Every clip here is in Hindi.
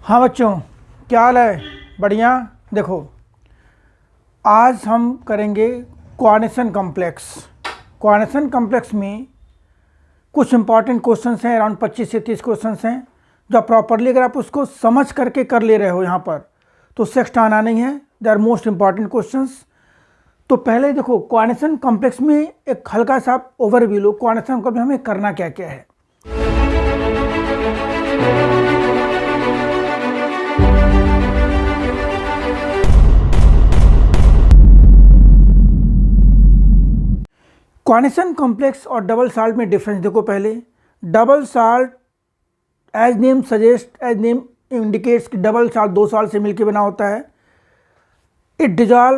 हाँ बच्चों, क्या हाल है? बढ़िया। देखो, आज हम करेंगे कोऑर्डिनेशन कॉम्प्लेक्स। कोऑर्डिनेशन कॉम्प्लेक्स में कुछ इंपॉर्टेंट क्वेश्चंस हैं, अराउंड 25 से 30 क्वेश्चंस हैं, जो प्रॉपरली अगर आप उसको समझ करके कर ले रहे हो यहाँ पर तो उससे एक्स्ट्रा आना नहीं है। They are most important questions. तो पहले देखो, कोऑर्डिनेशन कॉम्प्लेक्स में एक हल्का सा ओवरव्यू लो। कोऑर्डिनेशन कॉम्प्लेक्स में हमें करना क्या क्या है। कोऑर्डिनेशन कॉम्प्लेक्स और डबल साल्ट में डिफरेंस देखो। पहले double salt, as name suggest, as name indicates कि डबल साल्ट दो साल्ट से मिलकर बना होता है। It dissolve,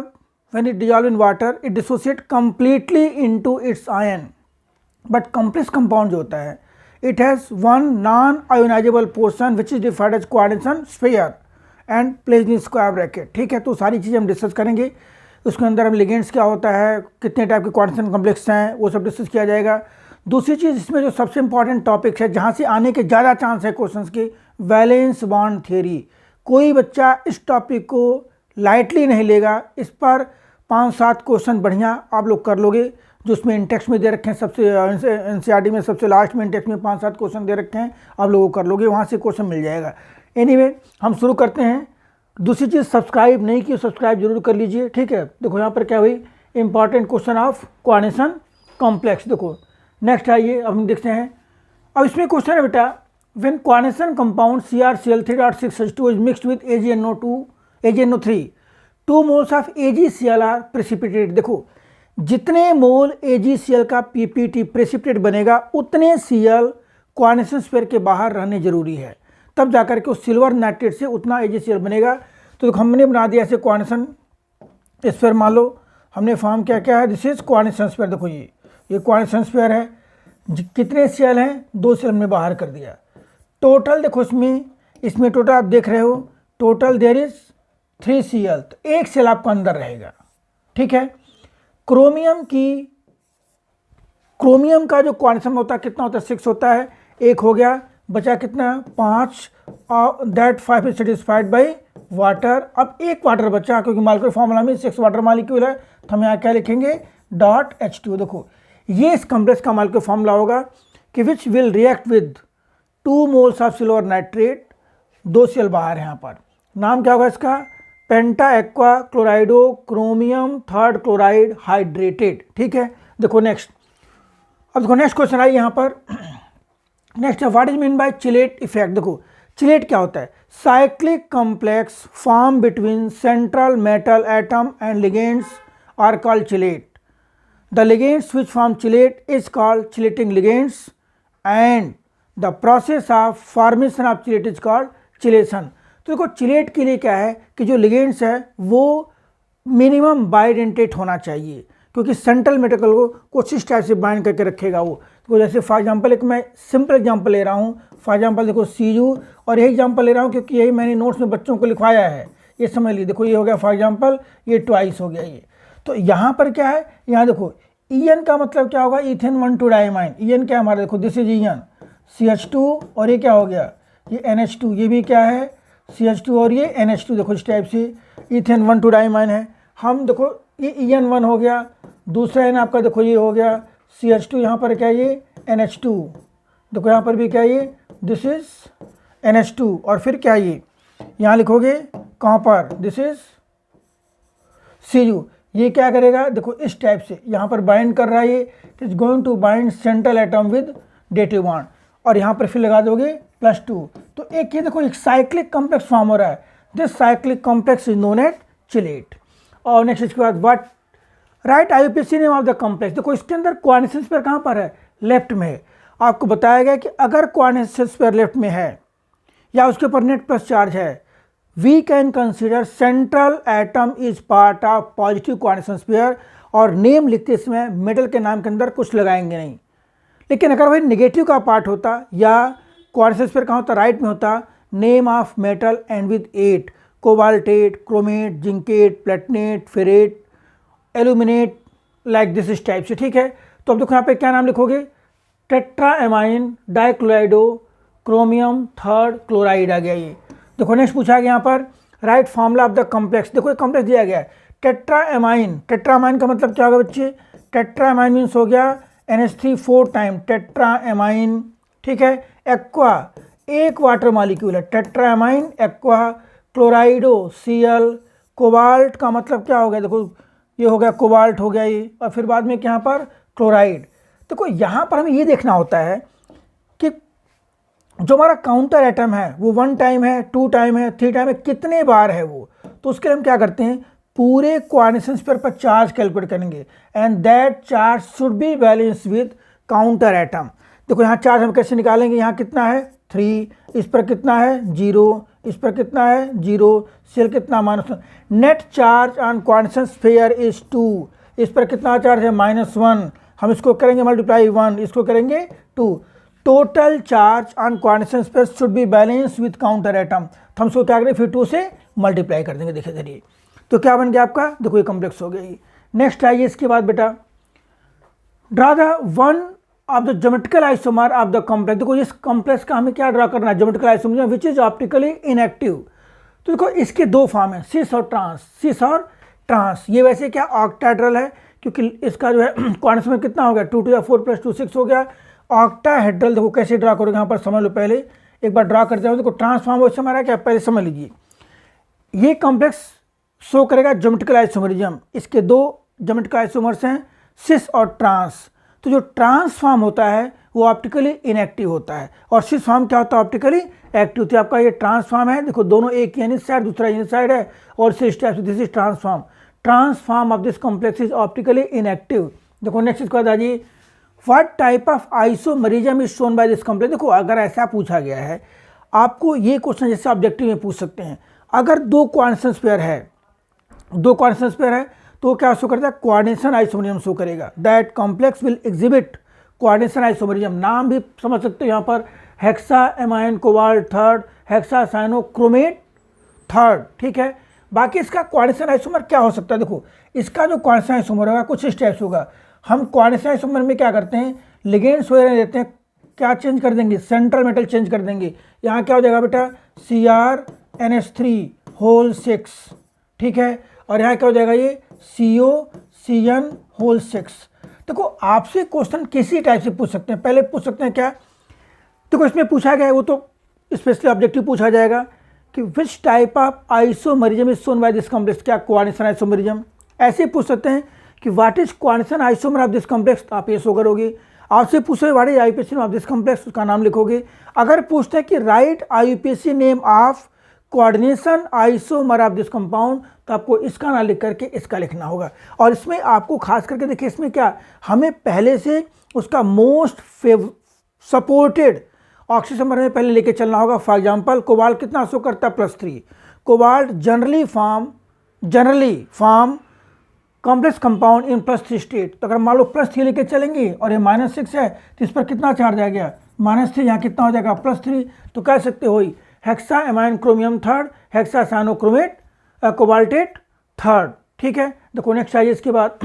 when it dissolve in water it dissociate completely into its ion. But complex compound जो होता है, it has one non ionizable portion which is defined as coordination sphere and placed in square bracket. ठीक है, तो सारी चीज़ें हम डिस्कस करेंगे। उसके अंदर हम लिगेंड्स क्या होता है, कितने टाइप के कोऑर्डिनेशन कॉम्प्लेक्स हैं, वो सब डिस्कस किया जाएगा। दूसरी चीज़ इसमें जो सबसे इंपॉर्टेंट टॉपिक है, जहाँ से आने के ज़्यादा चांस है क्वेश्चंस के, वैलेंस बॉन्ड थ्योरी। कोई बच्चा इस टॉपिक को लाइटली नहीं लेगा। इस पर 5-7 क्वेश्चन बढ़िया आप लोग कर लोगे, जो उसमें इंटेक्स्ट में दे रखे हैं। सबसे एनसीईआरटी में सबसे लास्ट में इंटेक्स्ट में 5-7 क्वेश्चन दे रखे हैं, आप लोगों को कर लोगे, वहाँ से क्वेश्चन मिल जाएगा। एनीवे, हम शुरू करते हैं। दूसरी चीज़, सब्सक्राइब नहीं की, सब्सक्राइब जरूर कर लीजिए। ठीक है, देखो यहाँ पर क्या हुई, important question of coordination complex. देखो नेक्स्ट आइए, अब हम देखते हैं। अब इसमें क्वेश्चन है बेटा, when coordination compound CrCl3.6H2 is mixed with AgNO3, 2 moles of AgCl are precipitate. देखो, जितने मोल AgCl का पीपीटी प्रेसिपिटेट बनेगा, उतने Cl कोऑर्डिनेशन स्फीयर के बाहर रहने जरूरी है, तब जाकर के उस सिल्वर नाइट्रेट से उतना AgCl बनेगा। तो हमने बना दिया ऐसे कोऑर्डिनेशन स्फीयर। मान लो हमने फॉर्म क्या क्या है, दिस इज कोऑर्डिनेशन स्फीयर। देखो ये कोऑर्डिनेशन स्फीयर है। कितने Cl हैं, 2 Cl हमने बाहर कर दिया। टोटल देखो, इसमें टोटल आप देख रहे हो, टोटल देयर इज 3 Cl, तो 1 Cl आपका अंदर रहेगा। ठीक है, क्रोमियम का जो कोऑर्डिनेशन होता है कितना होता है, 6 होता है। 1 हो गया, बचा कितना, 5। That 5 is satisfied by water. अब 1 वाटर बचा, क्योंकि मॉलिक्यूलर फॉर्मूला में 6 वाटर मॉलिक्यूल है, तो हम यहाँ क्या लिखेंगे, .H2। देखो, ये इस कॉम्प्लेक्स का मॉलिक्यूलर फॉर्मूला होगा कि which will react with 2 moles of silver nitrate. 2 Cl बाहर है। यहाँ पर नाम क्या होगा इसका, पेंटा aqua क्लोराइडो chromium 3rd chloride hydrated. ठीक है, देखो नेक्स्ट। अब देखो नेक्स्ट क्वेश्चन आई यहाँ पर। नेक्स्ट है, what is mean by chelate effect. देखो, चिलेट क्या होता है, cyclic complex form between central metal atom and ligands are called chelate. The ligands which form chelate is called chelating ligands and the process of formation of chelate is called chelation. तो देखो, चिलेट के लिए क्या है कि जो लिगेंड्स है वो मिनिमम बाइडेंटेट होना चाहिए, क्योंकि सेंट्रल मेटल को कुछ इस टाइप से बाइंड करके रखेगा वो। तो जैसे फॉर एग्जांपल, एक मैं सिंपल एग्जांपल ले रहा हूँ। फॉर एग्जांपल देखो, Cu, और यही एग्जांपल ले रहा हूँ क्योंकि यही मैंने नोट्स में बच्चों को लिखवाया है, ये समझ लीजिए। देखो, ये हो गया फॉर एग्जांपल, ये ट्वाइस हो गया ये। तो यहाँ पर क्या है, यहाँ देखो En का मतलब क्या होगा, इथेन 1,2 डाइमाइन। En क्या है हमारा, देखो दिस इज En, CH2, और ये क्या हो गया, ये NH2, ये भी क्या है, CH2 और ये NH2। देखो इस टाइप से इथेन 1,2 डाइमाइन है। हम देखो, ये En1 हो गया, दूसरा है ना आपका, देखो ये हो गया CH2, यहाँ पर क्या है ये NH2, देखो यहाँ पर भी क्या है ये, दिस इज NH2, और फिर क्या ये यहाँ लिखोगे कहाँ पर, दिस इज Cu। ये क्या करेगा, देखो इस टाइप से यहाँ पर बाइंड कर रहा है, ये it is going to bind central atom with dative bond, और यहाँ पर फिर लगा दोगे +2। तो एक ये देखो, एक साइक्लिक कॉम्प्लेक्स फॉर्म हो रहा है। This cyclic complex is known as chelate. और नेक्स्ट इसके बाद, what write IUPAC name of the complex. देखो, इसके अंदर कोऑर्डिनेशन स्फीयर कहाँ पर है, लेफ्ट में है। आपको बताया गया कि अगर कोऑर्डिनेशन स्फीयर लेफ्ट में है या उसके ऊपर नेट प्लस चार्ज है, we can consider central atom is part of positive coordination sphere. और नेम लिखते समय मेटल के नाम के अंदर कुछ लगाएंगे नहीं। लेकिन अगर वही नेगेटिव का पार्ट होता या कोऑर्डिनेशन स्फीयर कहाँ होता, राइट में होता, name of metal and with 8, cobaltate, chromate, zincate, platinate, ferrate, aluminate, like this इस टाइप से। ठीक है, तो अब देखो यहाँ पे क्या नाम लिखोगे, टेट्राएमाइन डाइक्लोराइडो क्रोमियम 3rd क्लोराइड आ गया ये। देखो नेक्स्ट पूछा गया यहाँ पर right formula of the complex. देखो ये कॉम्प्लेक्स दिया गया है टेट्राएमाइन। टेट्रामाइन का मतलब क्या होगा बच्चे, टेट्राएमाइन मीन्स हो गया NH3 4 टाइम टेट्राएमाइन, ठीक है। एक्वा एक वाटर मॉलिक्यूल है, टेट्राएमाइन एक्वा। क्लोराइडो Cl। कोबाल्ट का मतलब क्या हो गया, देखो ये हो गया कोबाल्ट हो गया ये, और फिर बाद में यहाँ पर क्लोराइड। देखो यहाँ पर हमें ये देखना होता है कि जो हमारा काउंटर एटम है वो 1 टाइम है, 2 टाइम है, 3 टाइम है, कितने बार है वो। तो उसके लिए हम क्या करते हैं, पूरे कोऑर्डिनेशन पेयर पर चार्ज कैलकुलेट करेंगे and that charge should be balance with counter atom. देखो यहाँ चार्ज हम कैसे निकालेंगे, यहाँ कितना है 3, इस पर कितना है 0, इस पर कितना है 0, सेल कितना -1। Net charge on coordination sphere is 2, इस पर कितना चार्ज है -1, हम इसको करेंगे मल्टीप्लाई 1, इसको करेंगे 2। Total charge on coordination sphere should be balance with counter atom. तो हम इसको क्या करेंगे, फिर 2 से मल्टीप्लाई कर देंगे। देखिए जरिए तो क्या बन गया आपका, देखो ये कॉम्प्लेक्स हो गई। नेक्स्ट आइए इसके बाद बेटा, draw the one of the geometrical isomer of the complex. देखो इस कॉम्प्लेक्स का हमें क्या ड्रा करना है, geometrical isomer which is optically inactive. तो देखो इसके 2 फॉर्म है, सिस और ट्रांस, सिस और ट्रांस। ये वैसे क्या ऑक्टाहेड्रल है, क्योंकि इसका जो है कोऑर्डिनेशन में कितना हो गया 2 to the 4 + 2 6 हो गया। ऑक्टाहेड्रल देखो कैसे ड्रा करोगे, यहाँ पर समझ लो, पहले एक बार ड्रा करते हो। देखो ट्रांसफॉर्म आइसोमर है क्या, पहले समझ लीजिए। ये कॉम्प्लेक्स शो करेगा ज्योमेट्रिकल आइसोमरिज्म। इसके 2 ज्योमेट्रिकल आइसोमर्स हैं, सिस और ट्रांस। तो जो ट्रांसफॉर्म होता है वो ऑप्टिकली इनएक्टिव होता है, और सिस फॉर्म क्या होता है, ऑप्टिकली एक्टिव। तो आपका ये ट्रांसफॉर्म है, देखो दोनों, एक इन साइड दूसरा इन साइड है, और cis type, this is trans form. Trans form of this complex is optically inactive. देखो नेक्स्ट इसको बता दीजिए, what type of isomerism is shown by this complex. देखो अगर ऐसा पूछा गया है आपको, ये क्वेश्चन जैसे ऑब्जेक्टिव में पूछ सकते हैं, अगर 2 कोऑर्डिनेशन पेयर है, 2 कोऑर्डिनेशन पेयर है, तो क्या शो करता है, कोऑर्डिनेशन आइसोमरिज्म शो करेगा। That complex will exhibit coordination isomerism. नाम भी समझ सकते हो यहाँ पर, हेक्साएमाइन कोबाल्ट थर्ड, हेक्सासाइनोक्रोमेट थर्ड, ठीक है। बाकी इसका कोऑर्डिनेशन आइसोमर क्या हो सकता है, देखो इसका जो कोऑर्डिनेशन आइसोमर होगा कुछ इस टाइप से होगा। हम कोऑर्डिनेशन आइसोमर में क्या करते हैं, लिगेंड्स वगैरह देते हैं, क्या चेंज कर देंगे, सेंट्रल मेटल चेंज कर देंगे। यहाँ क्या हो जाएगा बेटा, CrNH3 6, ठीक है, और यहाँ क्या हो जाएगा, ये COCN6। देखो आपसे क्वेश्चन किसी टाइप से पूछ सकते हैं, पहले पूछ सकते हैं क्या, देखो इसमें पूछा गया है वो तो स्पेशली ऑब्जेक्टिव पूछा जाएगा कि which type of isomerism is shown by this complex, क्या कोऑर्डिनेशन आइसोमरिज्म। ऐसे पूछ सकते हैं कि what is coordination isomer of this complex, तो आप ये शो करोगे। आपसे पूछे what is IUPAC of this complex, उसका नाम लिखोगे। अगर पूछते हैं कि right IUPAC name of coordination isomer of this compound, तो आपको इसका नाम लिख करके इसका लिखना होगा। और इसमें आपको खास करके देखिए, इसमें क्या, हमें पहले से उसका मोस्ट सपोर्टेड ऑक्सीजन में पहले लेके चलना होगा। फॉर एग्जांपल कोबाल्ट कितना शो करता है, +3। Cobalt generally form complex compound in +3 state. तो अगर मान लो +3 लेके चलेंगे और ये -6 है, तो इस पर कितना चार्ज आ गया, -3, यहाँ कितना हो जाएगा +3। तो कह सकते हो हेक्साएमाइन क्रोमियम थर्ड, हेक्सासाइनोक्रोमेट कोबाल्टेट थर्ड, ठीक है। देखो नेक्स्ट आइए इसके बाद,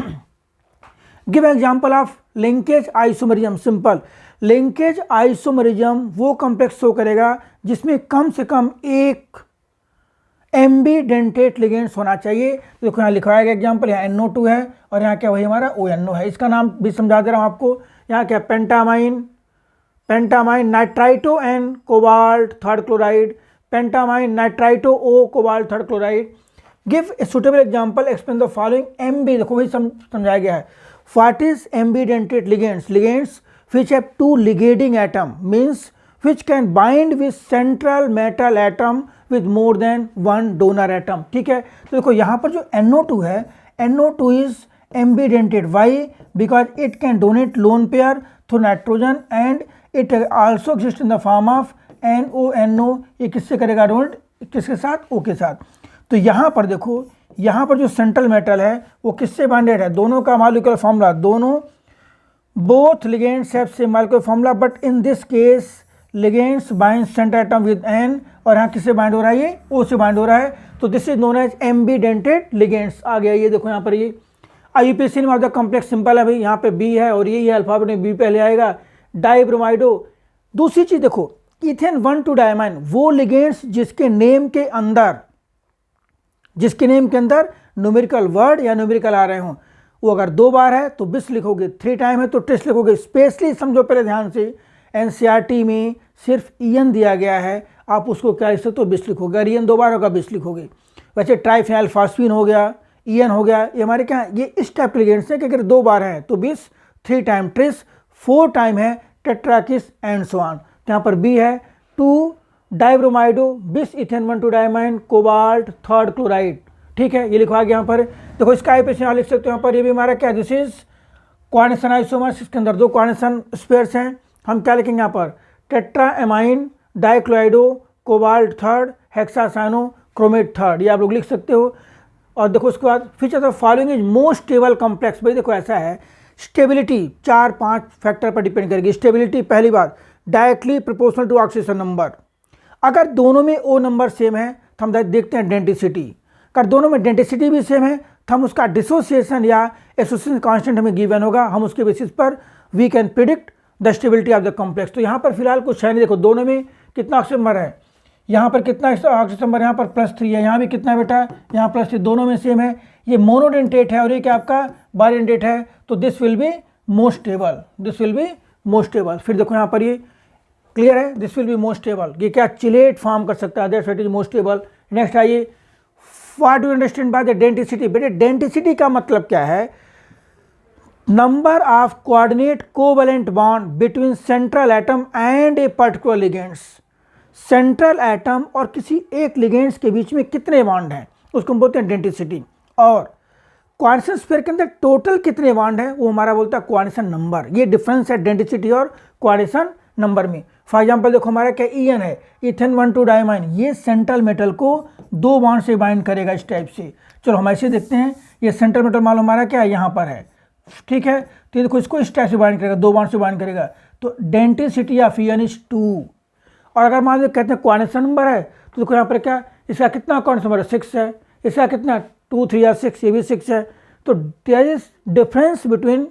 give example of linkage isomerism. Simple, linkage isomerism वो कॉम्प्लेक्स शो करेगा जिसमें कम से कम एक एम्बीडेंटेट लिगेंड्स होना चाहिए। तो देखो यहाँ लिखवाया गया एग्जांपल, यहाँ NO2 है और यहाँ क्या वही हमारा ONO है। इसका नाम भी समझा दे रहा हूँ आपको, यहाँ क्या pentammine nitrito N cobalt third chloride, pentammine nitrito O cobalt third chloride. Give a suitable example, explain the following ambi. देखो वही समझाया गया है, what is ambidentate ligands, ligands which have 2 ligating atom means which can bind with central metal atom with more than 1 donor atom, ठीक है। तो देखो यहाँ पर जो NO2 है, NO2 is ambidentate, why, because it can donate lone pair through nitrogen and it also exists in the form of NONO। ये किससे करेगा डोनेट, किसके साथ, O के साथ। तो यहाँ पर देखो, यहाँ पर जो सेंट्रल मेटल है वो किससे बाइंडेड है, दोनों का मॉलिक्यूलर फॉर्मूला, दोनों both ligands have same molecular formula, but in this case ligands bind center atom with N, और यहाँ किससे बाइंड हो रहा है, ये O से बाइंड हो रहा है। तो this is known as ambidentate ligands. आ गया ये देखो यहाँ पर, ये IUPAC name of the complex simple है भाई, यहाँ पे B है और ये अल्फाबेट में B पहले आएगा, डाइब्रोमाइडो। दूसरी चीज देखो, इथेन 1,2 डायमाइन वो लिगेंड्स जिसके नेम के अंदर न्यूमेरिकल वर्ड या न्यूमेरिकल आ रहे हों, वो अगर 2 बार है तो बिस लिखोगे, 3 टाइम है तो ट्रिस लिखोगे। स्पेशली समझो पहले ध्यान से, एनसीईआरटी में सिर्फ ईएन दिया गया है, आप उसको क्या लिख सकते हो, बिस लिखोगे। अगर ईएन 2 बार होगा बिस लिखोगे। वैसे ट्राइफेनाइल फास्फीन हो गया, ईएन हो गया, ये हमारे क्या ये इस टाइप लिगेंड्स हैं कि अगर 2 बार हैं तो बिस, 3 टाइम ट्रिस, 4 टाइम है टेट्राकिस एंड सो ऑन। यहाँ पर बी है 2 डाइब्रोमाइडो बिस ethane 1,2 diamine cobalt 3rd chloride. ठीक है, ये लिखवा गया यहाँ पर। देखो इसका आईपीसी यहाँ लिख सकते हो। यहाँ पर ये भी हमारा क्या, दिस इज कोऑर्डिनेशन आइसोमर्स, इसके अंदर 2 कोऑर्डिनेशन स्पेयर्स हैं। हम क्या लिखेंगे यहाँ पर, tetraammine dichlorido cobalt 3rd hexacyano chromate 3rd, ये आप लोग लिख सकते हो। और देखो उसके बाद features of following is most stable complex. भाई देखो ऐसा है, स्टेबिलिटी 4-5 फैक्टर पर डिपेंड करेगी। स्टेबिलिटी पहली बात directly proportional to oxygen number. अगर दोनों में ओ नंबर सेम है तो हम देखते हैं डेंटिसिटी। अगर दोनों में डेंटिसिटी भी सेम है तो हम उसका डिसोसिएशन या एसोसिएशन कांस्टेंट हमें गिवन होगा, हम उसके बेसिस पर we can predict the stability of the complex. तो यहाँ पर फिलहाल कुछ है नहीं। देखो दोनों में कितना ऑक्सीजन नंबर है, यहाँ पर कितना ऑक्सीजन नंबर, यहाँ पर +3 है, यहाँ भी कितना बेटा, यहाँ +3, दोनों में सेम है। ये मोनोडेंटेट है और ये क्या आपका बाइडेंटेट है, तो this will be most stable, this will be most stable. फिर देखो यहाँ पर ये क्लियर है, this will be most stable. ये क्या चिलेट फॉर्म कर सकता है, that's what is most stable. Next आइए, what do understand by the denticity. बेटे डेंटिसिटी का मतलब क्या है, number of coordinate covalent bond between central atom and a particular ligands. Central atom और किसी एक लिगेंड्स के बीच में कितने बॉन्ड हैं उसको हम बोलते हैं डेंटिसिटी। और कोऑर्डिनेशन स्फीयर के अंदर टोटल कितने बॉन्ड हैं वो हमारा बोलता है कोऑर्डिनेशन नंबर। ये डिफरेंस है डेंटिसिटी और कोऑर्डिनेशन नंबर में। फॉर एग्जांपल देखो हमारा क्या ईएन है, इथेन 1,2 डायमाइन, ये सेंट्रल मेटल को 2 बॉन्ड से बाइंड करेगा इस टाइप से। चलो हम ऐसे देखते हैं, ये सेंट्रल मेटल मालूम हमारा क्या है, यहाँ पर है। ठीक है, तो ये देखो इसको इस टाइप से बाइंड करेगा, 2 बॉन्ड से बाइंड करेगा, तो डेंटिसिटी ऑफ ईएन इज 2। और अगर मान लो कहते हैं कोऑर्डिनेशन नंबर है, तो देखो यहाँ पर क्या, इसका कितना कोऑर्डिनेशन नंबर है, 6 है, इसका कितना 2, 3 या 6, ये भी 6 है। तो there is difference between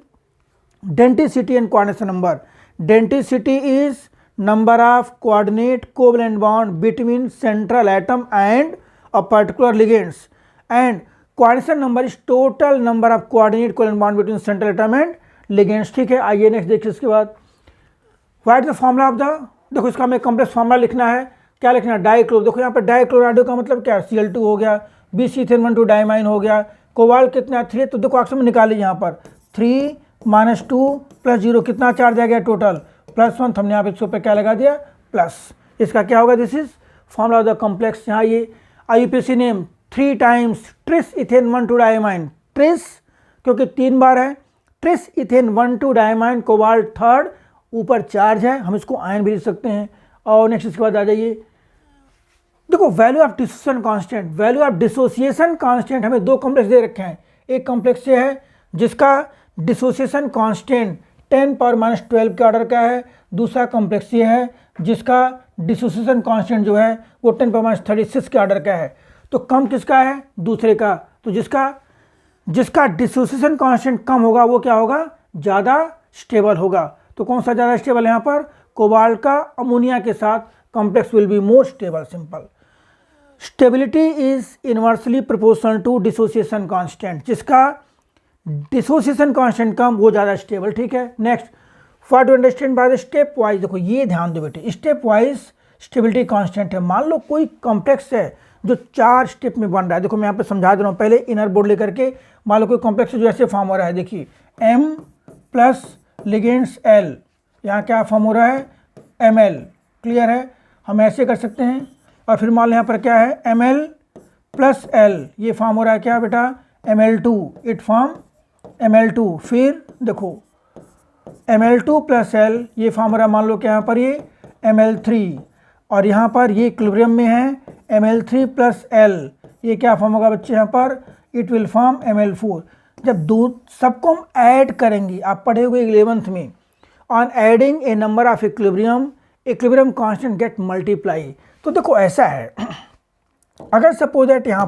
denticity and coordination number. Denticity is number of coordinate covalent bond between central atom and a particular ligands, and coordination number is total number of coordinate covalent bond between central atom and ligands. ठीक है, आइए नेक्स्ट देखिए इसके बाद, what is the formula of the, देखो इसका हमें कॉम्प्लेक्स फॉर्मूला लिखना है। क्या लिखना है, डाइक्लोर। देखो यहाँ पर डाइक्लोराइडो का मतलब क्या है, Cl2 हो गया, बीस इथेन 1,2 डायमाइन हो गया, कोबाल्ट कितना 3, तो देखो ऑक्सीजन निकालिए यहाँ पर 3 - 2 + 0 कितना चार्ज आ गया टोटल +1, हमने यहाँ पे इसके ऊपर क्या लगा दिया प्लस। इसका क्या होगा, this is formula of the complex. यहाँ ये IUPAC name 3 times tris ethane 1,2 diamine, tris क्योंकि 3 बार है, tris ethane 1,2 diamine cobalt 3rd, ऊपर चार्ज है, हम इसको आयन भी लिख सकते हैं। और नेक्स्ट इसके बाद आ जाइए, देखो value of dissociation constant. Value of dissociation constant हमें 2 कॉम्प्लेक्स दे रखे हैं। एक कॉम्प्लेक्स ये है जिसका डिसोसिएशन कांस्टेंट 10⁻12 के ऑर्डर का है, दूसरा कॉम्प्लेक्स ये है जिसका डिसोसिएशन कांस्टेंट जो है वो 10⁻36 के ऑर्डर का है। तो कम किसका है, दूसरे का। तो जिसका डिसोसिएशन कांस्टेंट कम होगा वो क्या होगा, ज़्यादा स्टेबल होगा। तो कौन सा ज़्यादा स्टेबल है यहाँ पर, कोबाल्ट का अमोनिया के साथ complex will be more stable, simple. Stability is inversely proportional to dissociation constant, जिसका डिसोसिएशन कांस्टेंट कम वो ज़्यादा स्टेबल। ठीक है, next, what to understand by the stepwise. देखो ये ध्यान दो बेटे, स्टेप वाइज स्टेबिलिटी कांस्टेंट है। मान लो कोई कॉम्प्लेक्स है जो 4 स्टेप में बन रहा है। देखो मैं यहाँ पे समझा दे रहा हूँ, पहले इनर बोर्ड लेकर के। मान लो कोई कॉम्प्लेक्स जो ऐसे फॉर्म हो रहा है, देखिए M + लिगेंड्स L, यहाँ क्या फॉर्म हो रहा है Ml, क्लियर है। हम ऐसे कर सकते हैं। और फिर मान लो यहाँ पर क्या है Ml + L, ये फॉर्म हो रहा है क्या बेटा Ml2, इट फॉर्म Ml2। फिर देखो Ml2 + L, ये फॉर्म हो रहा है मान लो क्या यहाँ पर ये Ml3, और यहाँ पर ये इक्विलिब्रियम में है Ml3 + L, ये क्या फॉर्म होगा बच्चे यहाँ पर, इट विल फॉर्म Ml4। जब दो सबको हम ऐड करेंगे, आप पढ़े हुए 11th में, on adding a number of equilibrium constant get multiply. तो देखो ऐसा है, अगर सपोज दैट यहाँ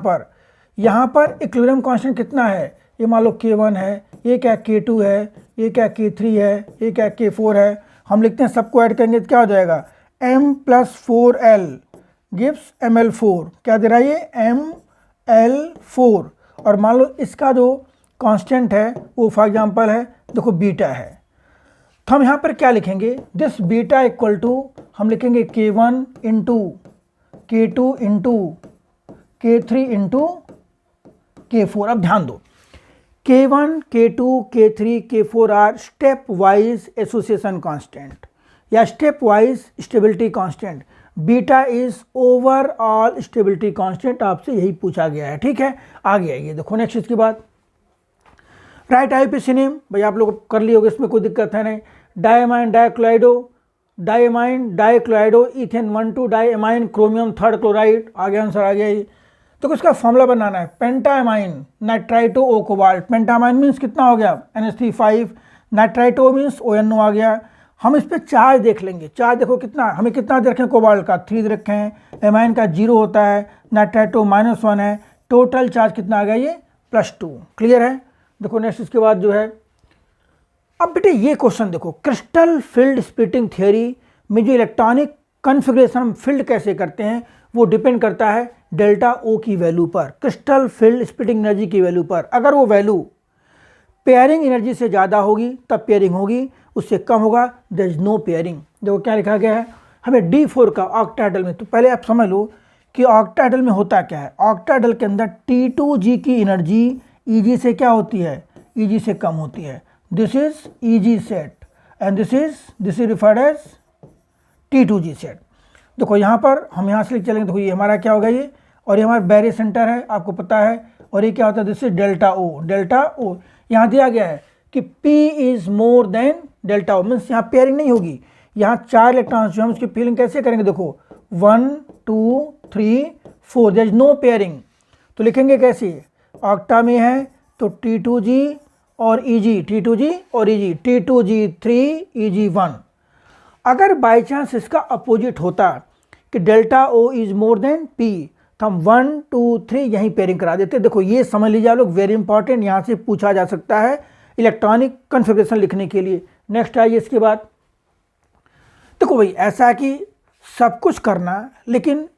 पर इक्विलिब्रियम कांस्टेंट कितना है, ये मान लो K1 है, ये क्या K2 है, ये क्या K3 है, ये क्या K4 है, हम लिखते हैं सबको ऐड करेंगे तो क्या हो जाएगा m+4l गिव्स ml4। क्या दे रहा है ये ml4। और मान लो इसका जो कांस्टेंट है वो फॉर एग्जांपल है देखो बीटा है, तो हम यहाँ पर क्या लिखेंगे, दिस बीटा इक्वल टू हम लिखेंगे K1 into K2 into K3 into K4। अब ध्यान दो K1 K2 K3 K4 are stepwise association constant या stepwise stability constant. Beta is overall stability constant, आपसे यही पूछा गया है। ठीक है, आगे आइए देखो नेक्स्ट इसके बाद राइट IUPAC नेम भाई आप लोग कर लिए होगे, इसमें कोई दिक्कत है नहीं। Diammine dichlorido, diammine dichlorido ethane 1,2 diammine chromium 3 chloride. आगे आंसर आ गया ये। तो इसका फॉर्मूला बनाना है pentammine nitrito O cobalt. Pentammine means कितना हो गया NH3 नाइट्राइटो मीन्स ONO आ गया। हम इस पर चार्ज देख लेंगे, चार्ज देखो कितना, हमें कितना दे रखे हैं, कोबाल्ट का 3 दे रखे हैं, एमाइन का 0 होता है, नाइट्राइटो -1 है, टोटल चार्ज कितना आ गया ये +2। क्लियर है। देखो नेक्स्ट इसके बाद जो है, अब बेटे ये क्वेश्चन देखो, क्रिस्टल फील्ड स्प्लिटिंग थ्योरी में जो इलेक्ट्रॉनिक कन्फिग्रेशन हम फील्ड कैसे करते हैं वो डिपेंड करता है डेल्टा O की वैल्यू पर, क्रिस्टल फील्ड स्प्लिटिंग एनर्जी की वैल्यू पर। अगर वो वैल्यू पेयरिंग एनर्जी से ज़्यादा होगी तब पेयरिंग होगी, उससे कम होगा देयर इज नो पेयरिंग। देखो क्या लिखा गया है हमें D4 का ऑक्टाहेड्रल में। तो पहले आप समझ लो कि ऑक्टाहेड्रल में होता क्या है। ऑक्टाहेड्रल के अंदर T2G की एनर्जी Eg से क्या होती है, Eg से कम होती है। This is Eg set and this is referred as T2G set. देखो यहाँ पर हम यहाँ से चलेंगे, देखो ये हमारा क्या होगा ये, और ये हमारा बैरियर सेंटर है आपको पता है, और ये क्या होता है this is delta O। Delta O यहाँ दिया गया है कि P is more than delta O, means यहाँ पेयरिंग नहीं होगी। यहाँ 4 इलेक्ट्रॉन्स जो हम उसकी फिलिंग कैसे करेंगे, देखो 1 2 3 4 देयर इज नो पेयरिंग। तो लिखेंगे कैसे, ऑक्टा में है तो T2G और Eg, T2G और Eg, T2G3 Eg1। अगर बाई चांस इसका अपोजिट होता कि delta O is more than P, तो हम 1 2 3 यहीं पेयरिंग करा देते। देखो ये समझ लीजिए आप लोग, वेरी इंपॉर्टेंट, यहाँ से पूछा जा सकता है इलेक्ट्रॉनिक कन्फिग्रेशन लिखने के लिए। नेक्स्ट आइए इसके बाद, देखो भाई ऐसा कि सब कुछ करना लेकिन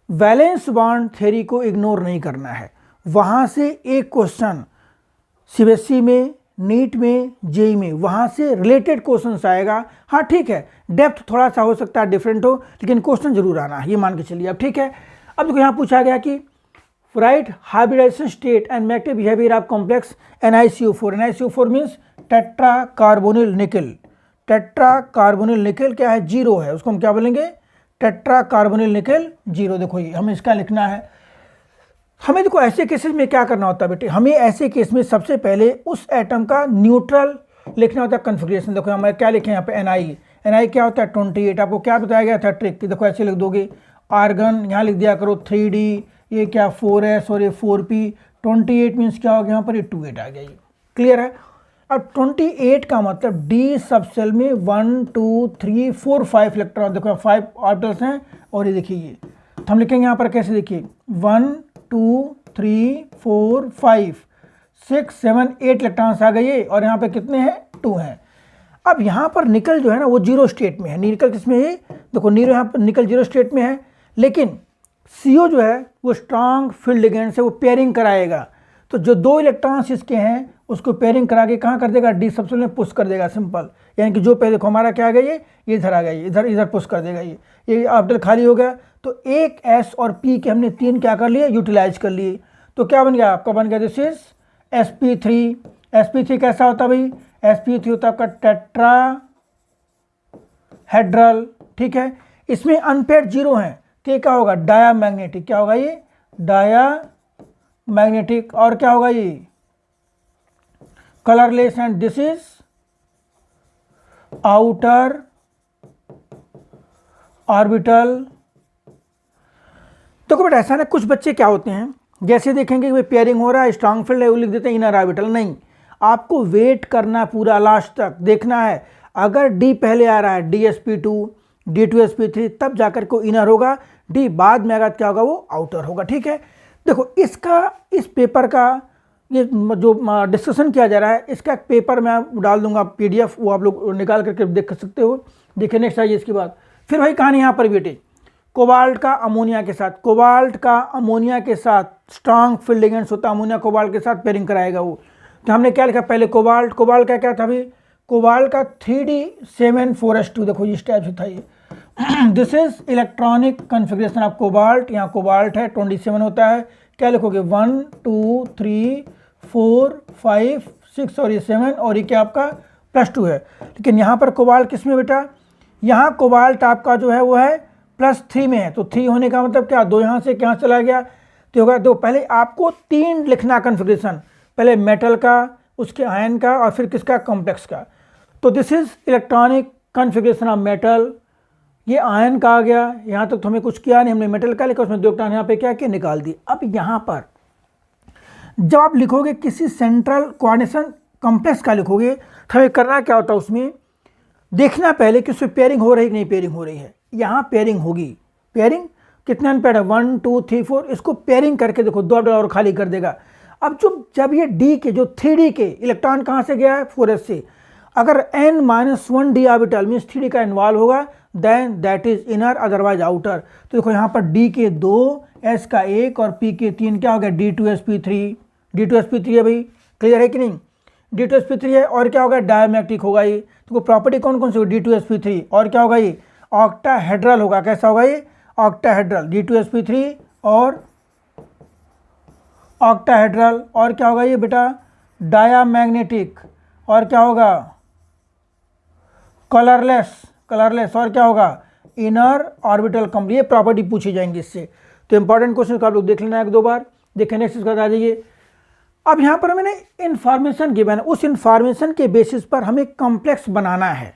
वैलेंस बॉन्ड थ्योरी को इग्नोर नहीं करना है। वहाँ से एक क्वेश्चन CBSE में, नीट में, JEE में, वहाँ से रिलेटेड क्वेश्चन आएगा। हाँ ठीक है, डेप्थ थोड़ा सा हो सकता है डिफरेंट हो, लेकिन क्वेश्चन जरूर आना है, ये मान के चलिए अब। ठीक है, अब देखो यहाँ पूछा गया कि right hybridization state and magnetic behaviour of complex NiCO4। NiCO4 means tetra carbonyl nickel. Tetra carbonyl nickel क्या है, 0 है, उसको हम क्या बोलेंगे, टेट्रा कार्बोनिल निकल 0। देखो ये हमें इसका लिखना है। हमें देखो ऐसे केसेस में क्या करना होता है बेटे, हमें ऐसे केस में सबसे पहले उस एटम का न्यूट्रल लिखना होता है कन्फिग्रेशन। देखो हमें क्या लिखे यहाँ पे Ni क्या होता है 28। आपको क्या बताया गया था ट्रिक कि देखो ऐसे लिख दोगे, आर्गन यहाँ लिख दिया करो 3D, ये क्या 4s और ये 4p। 28 मीन्स क्या हो गया यहाँ पर, ये 28 आ गया। ये क्लियर है। अब 28 का मतलब D सब सेल में 1 2 3 4 5 इलेक्ट्रॉन, देखो 5 ऑर्बिटल्स हैं, और ये देखिए ये तो हम लिखेंगे यहाँ पर कैसे, देखिए 1 2 3 4 5 6 7 8 इलेक्ट्रॉन्स आ गए, और यहाँ पे कितने हैं, 2 हैं। अब यहाँ पर निकल जो है ना वो 0 स्टेट में है। निकल किस में है, देखो नीरो यहाँ पर निकल 0 स्टेट में है, लेकिन CO जो है वो स्ट्रांग फील्ड लिगेंड से वो पेयरिंग कराएगा। तो जो 2 इलेक्ट्रॉन्स इसके हैं उसको पेयरिंग करा के कहाँ कर देगा, D सबसेल में पुश कर देगा, सिंपल। यानी कि जो पहले देखो हमारा क्या आ गया, ये इधर आ गया, ये इधर पुश कर देगा, ये ऑर्बिटल खाली हो गया। तो एक S और P के हमने 3 क्या कर लिए, यूटिलाइज कर लिए। तो क्या बन गया आपका, बन गया दिस इज sp3। sp3 कैसा होता है भाई, sp3 होता है आपका टेट्रा हेड्रल। ठीक है, इसमें अनपेयर्ड 0 हैं, तो क्या होगा, डायामैग्नेटिक। क्या होगा ये, डायामैग्नेटिक। और क्या होगा ये, colourless, and this is outer orbital. देखो बेटा ऐसा ना, कुछ बच्चे क्या होते हैं, जैसे देखेंगे कि पेयरिंग हो रहा है, स्ट्रांग फील्ड है, वो लिख देते हैं इनर ऑर्बिटल। नहीं, आपको वेट करना पूरा लास्ट तक, देखना है अगर D पहले आ रहा है DsP2 D2sp3 तब जाकर को इनर होगा, D बाद में आएगा क्या होगा, वो आउटर होगा। ठीक है, देखो इसका, इस पेपर का ये जो डिस्कशन किया जा रहा है, इसका पेपर मैं डाल दूंगा PDF, वो आप लोग निकाल करके देख सकते हो। देखिए नेक्स्ट आइए इसके बाद, फिर वही कहानी यहाँ पर बेटे, कोबाल्ट का अमोनिया के साथ, कोबाल्ट का अमोनिया के साथ स्ट्रांग फील्ड लिगेंड्स होता है, अमोनिया कोबाल्ट के साथ पेयरिंग कराएगा वो। तो हमने क्या लिखा पहले, कोबाल्ट, कोबाल्ट का क्या था अभी, कोबाल्ट का 3D7 4s2, देखो इस टाइप से था ये। This is electronic configuration of cobalt, यहाँ कोबाल्ट है 27 होता है, क्या लिखोगे 1 2 3 4 5 6 और ये 7 और ये क्या आपका +2 है। लेकिन यहाँ पर कोबाल्ट किस में बेटा, यहाँ कोबाल्ट आपका जो है वो है +3 में है, तो 3 होने का मतलब क्या, 2 यहाँ से क्या चला गया तो होगा 2। पहले आपको 3 लिखना कन्फिग्रेशन, पहले मेटल का, उसके आयन का और फिर किसका, कॉम्प्लेक्स का। तो this is electronic configuration of metal, ये आयन का आ गया। यहाँ तक तो हमें कुछ किया नहीं, हमने मेटल का लिखा, उसमें 2 इलेक्ट्रॉन यहाँ पे क्या किया, निकाल दिए। अब यहाँ पर जब आप लिखोगे किसी सेंट्रल कोऑर्डिनेशन कॉम्प्लेक्स का लिखोगे तो हमें करना क्या होता है, उसमें देखना पहले कि उसमें पेयरिंग हो रही है कि नहीं पेयरिंग हो रही है। यहाँ पेयरिंग होगी, पेयरिंग कितने अनपेड है 1 2 3 4, इसको पेयरिंग करके देखो 2 और खाली कर देगा। अब जब ये डी के जो 3D के इलेक्ट्रॉन कहाँ से गया है 4s से, अगर n-1 d orbital means 3D का इन्वॉल्व होगा then that is inner otherwise outer. तो देखो यहाँ पर D के 2, S का 1 और P के 3 क्या हो गया D2sp3, D2sp3 है भाई, क्लियर है कि नहीं, D2sp3 है। और क्या होगा डायमैग्नेटिक होगा ये, तो प्रॉपर्टी कौन कौन सी होगी D2sp3, और क्या होगा ये ऑक्टाहेड्रल होगा, कैसा होगा ये ऑक्टाहेड्रल, D2sp3 और ऑक्टाहेड्रल। और क्या होगा ये बेटा डायामैग्नेटिक, और क्या होगा कलरलेस, कलरलेस, और क्या होगा इनर ऑर्बिटल कंप्लीट। ये प्रॉपर्टी पूछी जाएंगी इससे, तो इंपॉर्टेंट क्वेश्चन को आप लोग देख लेना 1-2 बार, देखें नेक्स्ट इसका आ जाइए। अब यहाँ पर मैंने इन्फॉर्मेशन गिवन है, उस इन्फॉर्मेशन के बेसिस पर हमें कॉम्प्लेक्स बनाना है।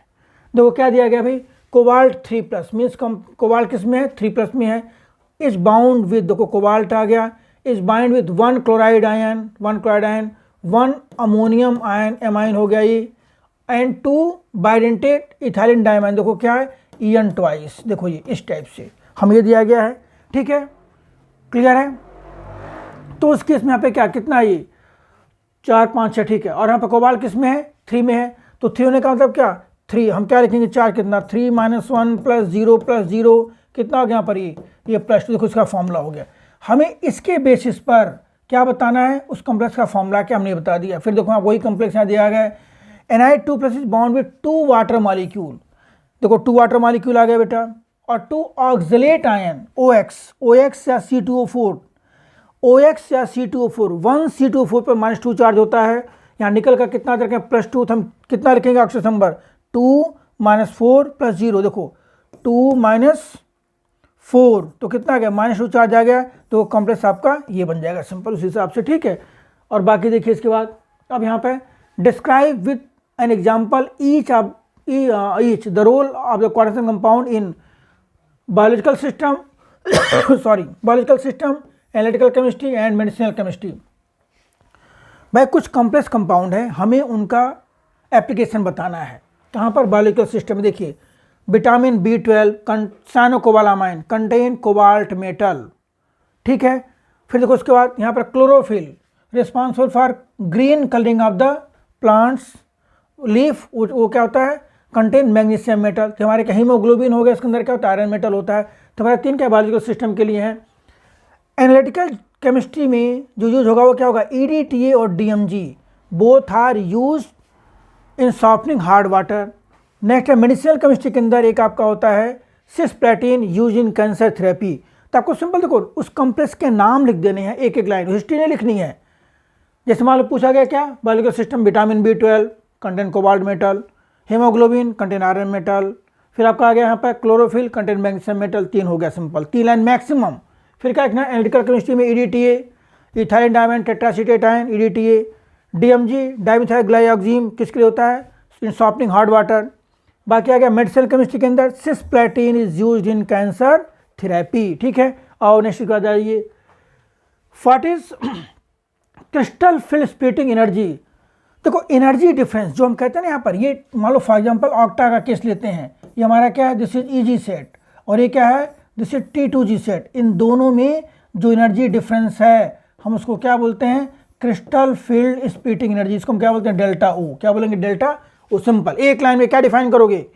देखो क्या दिया गया भाई, कोबाल्ट 3+ मीन्स कोबाल्ट किस में है 3+ में है, इज बाउंड विद, देखो कोबाल्ट आ गया, is bind with 1 chloride ion, 1 chloride ion, 1 ammonium ion amine हो गया ये, एंड 2 बाइडेंटेट इथाइलिन डायमाइन, देखो क्या है En ट्वाइस, देखो ये इस टाइप से हमें ये दिया गया है, ठीक है क्लियर है। तो उस केस में यहाँ पे क्या कितना है ये 4 5 6, ठीक है। और यहाँ पर कोबाल्ट किस में है 3 में है, तो 3 होने का मतलब क्या 3, हम क्या लिखेंगे 4 कितना 3 - 1 + 0 कितना हो गया यहाँ पर ये +2, देखो इसका फॉर्मूला हो गया। हमें इसके बेसिस पर क्या बताना है, उस कॉम्प्लेक्स का फॉर्मूला क्या हमने बता दिया। फिर देखो वही कॉम्प्लेक्स यहाँ दिया गया है, Ni2+ is bound with 2 water molecule, देखो 2 वाटर मॉलिक्यूल आ गया बेटा, और 2 ऑक्सलेट आयन OX या C2O4, OX या C2O4, 1 C2O4 पर -2 चार्ज होता है। यहाँ निकल का कितना रखें +2, तो हम कितना रखेंगे ऑक्सीजन नंबर 2 - 4 + 0, देखो 2 - 4 तो कितना आ गया -2 चार्ज आ गया, तो कॉम्प्लेक्स आपका ये बन जाएगा सिंपल उस हिसाब से, ठीक है। और बाकी देखिए इसके बाद अब यहाँ पे describe with an example each the role of the coordination compound in biological system biological system, analytical chemistry and medicinal chemistry. भाई कुछ कॉम्प्लेक्स कंपाउंड है, हमें उनका एप्लीकेशन बताना है। कहाँ पर बायोलॉजिकल सिस्टम में देखिए, vitamin B12 साइनोकोबालामाइन contain cobalt metal, ठीक है। फिर देखो उसके बाद यहाँ पर chlorophyll responsible for green colouring of the plants leaf, वो क्या होता है कंटेन मैग्नीशियम मेटल। तो हमारे क्या हीमोग्लोबिन हो गया, इसके अंदर क्या होता है आयरन मेटल होता है। तो हमारे 3 क्या बायोलॉजिकल सिस्टम के लिए हैं। एनालिटिकल केमिस्ट्री में जो यूज होगा वो क्या होगा EDTA और DMG, both are use in softening hard water. Next है मेडिसिनल केमिस्ट्री के अंदर एक आपका होता है cisplatin use in cancer therapy. तो आपको सिंपल देखो उस कॉम्प्लेक्स के नाम लिख देने हैं, एक लाइन, हिस्ट्री नहीं लिखनी है। जैसे मान लो पूछा गया क्या biological system, vitamin B12 contain cobalt metal, haemoglobin contain iron metal, फिर आपका आ गया यहाँ पर क्लोरोफिल कंटेन मैग्नीशियम मेटल, 3 हो गया सिंपल, 3 लाइन मैक्सिमम। फिर क्या लिखना एनालिटिकल केमिस्ट्री में EDTA ethylene diamine tetraacetate ion EDTA, DMG dimethyl glyoxime किसके लिए होता है इन सॉफ्टनिंग हार्ड वाटर। बाकी आ गया मेडिसिनल केमिस्ट्री के अंदर cisplatin is used in cancer therapy, ठीक है। और नेक्स्ट आ जाइए what is crystal field splitting energy. देखो एनर्जी डिफरेंस जो हम कहते हैं ना यहाँ पर, ये मान लो फॉर एग्जांपल ऑक्टा का केस लेते हैं, ये हमारा क्या है दिस इज EG सेट और ये क्या है दिस इज T2G सेट। इन दोनों में जो एनर्जी डिफरेंस है हम उसको क्या बोलते हैं क्रिस्टल फील्ड स्प्लिटिंग एनर्जी, इसको हम क्या बोलते हैं डेल्टा O। क्या बोलेंगे डेल्टा O, सिंपल एक लाइन में क्या डिफाइन करोगे